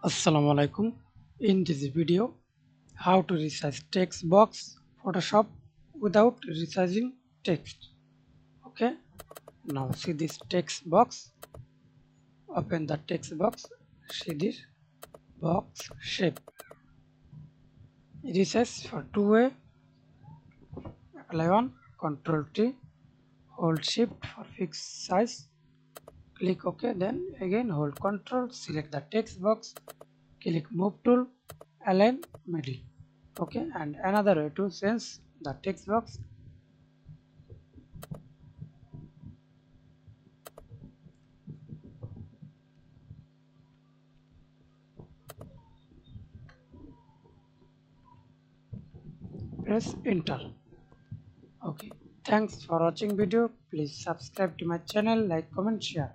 Assalamu alaikum. In this video, how to resize text box Photoshop without resizing text. Okay. Now see this text box. Open the text box. See this box shape. Resize for two-way. Apply on. Control T. Hold Shift for fix size. Click OK. Then again hold Control. Select the text box. Click Move tool. Align middle. Okay, and another way to sense the text box, press enter. Okay, thanks for watching video. Please subscribe to my channel, like, comment, share.